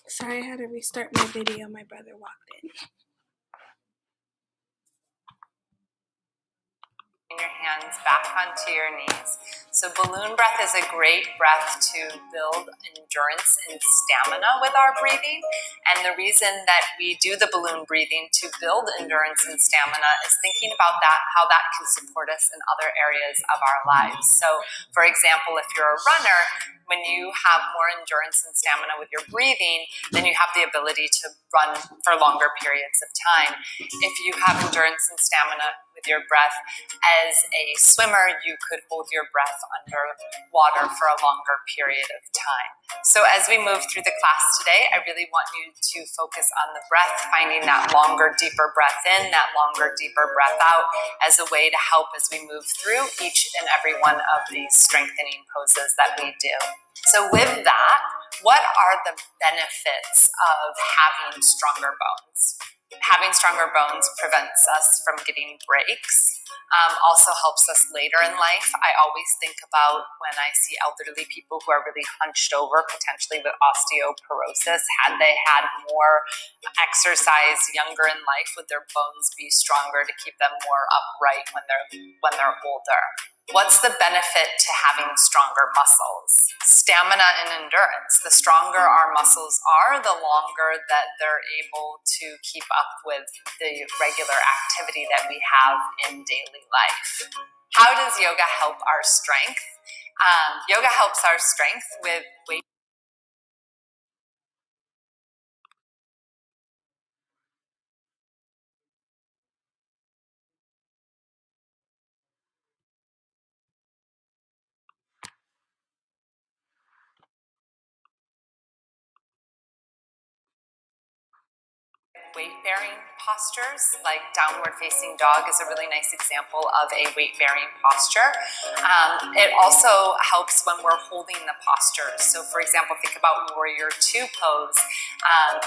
Sorry, I had to restart my video. My brother walked in. Your hands back onto your knees. So balloon breath is a great breath to build endurance and stamina with our breathing. And the reason that we do the balloon breathing to build endurance and stamina is thinking about that, how that can support us in other areas of our lives. So for example, if you're a runner, when you have more endurance and stamina with your breathing, then you have the ability to run for longer periods of time. If you have endurance and stamina with your breath, as a swimmer, you could hold your breath under water for a longer period of time. So as we move through the class today, I really want you to focus on the breath, finding that longer, deeper breath in, that longer, deeper breath out as a way to help as we move through each and every one of these strengthening poses that we do. So with that, what are the benefits of having stronger bones? Having stronger bones prevents us from getting breaks. Also helps us later in life. I always think about when I see elderly people who are really hunched over, potentially with osteoporosis. Had they had more exercise younger in life, would their bones be stronger to keep them more upright when they're older? What's the benefit to having stronger muscles? Stamina and endurance. The stronger our muscles are, the longer that they're able to keep up with the regular activity that we have in daily life. How does yoga help our strength? Yoga helps our strength with weight weight-bearing postures, like downward facing dog is a really nice example of a weight-bearing posture. It also helps when we're holding the posture. So for example, think about warrior two pose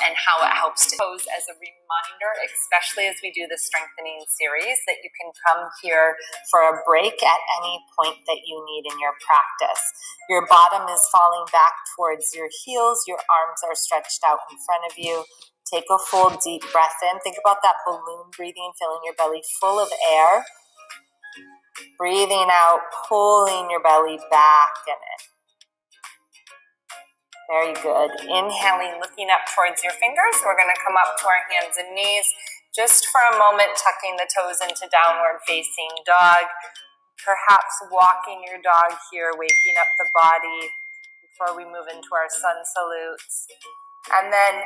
and how it helps to pose as a reminder, especially as we do the strengthening series, that you can come here for a break at any point that you need in your practice. Your bottom is falling back towards your heels, your arms are stretched out in front of you. Take a full deep breath in. Think about that balloon breathing, filling your belly full of air. Breathing out, pulling your belly back in it. Very good. Inhaling, looking up towards your fingers. We're going to come up to our hands and knees. Just for a moment, tucking the toes into downward facing dog. Perhaps walking your dog here, waking up the body before we move into our sun salutes. And then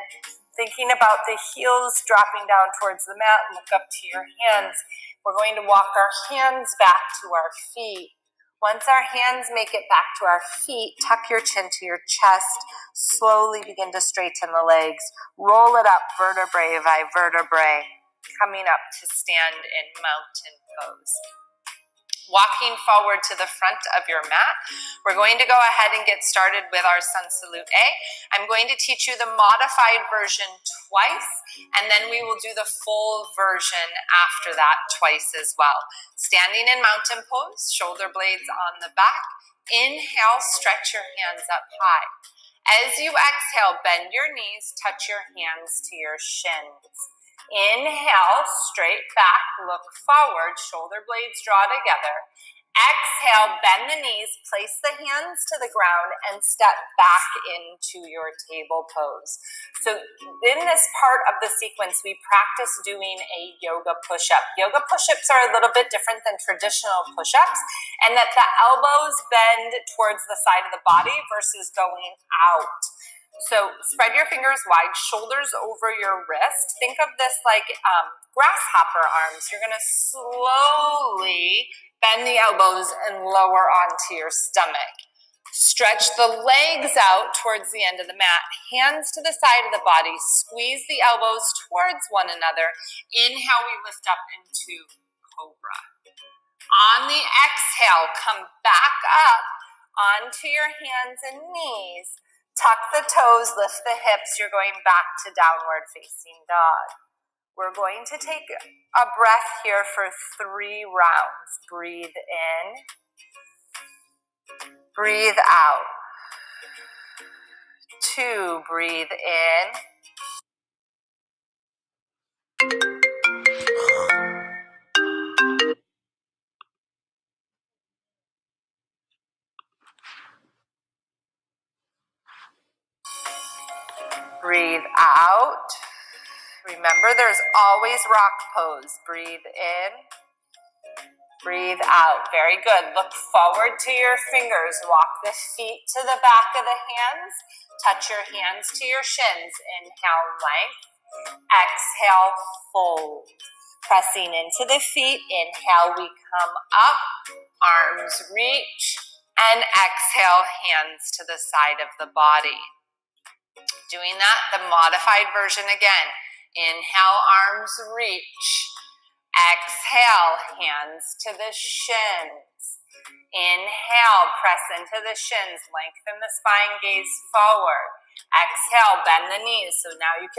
thinking about the heels dropping down towards the mat, look up to your hands. We're going to walk our hands back to our feet. Once our hands make it back to our feet, tuck your chin to your chest. Slowly begin to straighten the legs. Roll it up vertebrae by vertebrae, coming up to stand in mountain pose. Walking forward to the front of your mat, we're going to go ahead and get started with our Sun Salute A. I'm going to teach you the modified version twice, and then we will do the full version after that twice as well. Standing in mountain pose, shoulder blades on the back. Inhale, stretch your hands up high. As you exhale, bend your knees, touch your hands to your shins. Inhale, straight back, look forward, shoulder blades draw together. Exhale, bend the knees, place the hands to the ground, and step back into your table pose. So in this part of the sequence, we practice doing a yoga push-up. Yoga push-ups are a little bit different than traditional push-ups, and that the elbows bend towards the side of the body versus going out. So spread your fingers wide, shoulders over your wrist. Think of this like grasshopper arms. You're going to slowly bend the elbows and lower onto your stomach. Stretch the legs out towards the end of the mat. Hands to the side of the body. Squeeze the elbows towards one another. Inhale, we lift up into cobra. On the exhale, come back up onto your hands and knees. Tuck the toes, lift the hips. You're going back to downward facing dog. We're going to take a breath here for 3 rounds. Breathe in. Breathe out. 2, breathe in. Breathe out. Remember, there's always rock pose. Breathe in. Breathe out. Very good. Look forward to your fingers. Walk the feet to the back of the hands. Touch your hands to your shins. Inhale, length. Exhale, fold. Pressing into the feet. Inhale, we come up. Arms reach. And exhale, hands to the side of the body. Doing that, the modified version again. Inhale, arms reach. Exhale, hands to the shins. Inhale, press into the shins. Lengthen the spine, gaze forward. Exhale, bend the knees. So now you can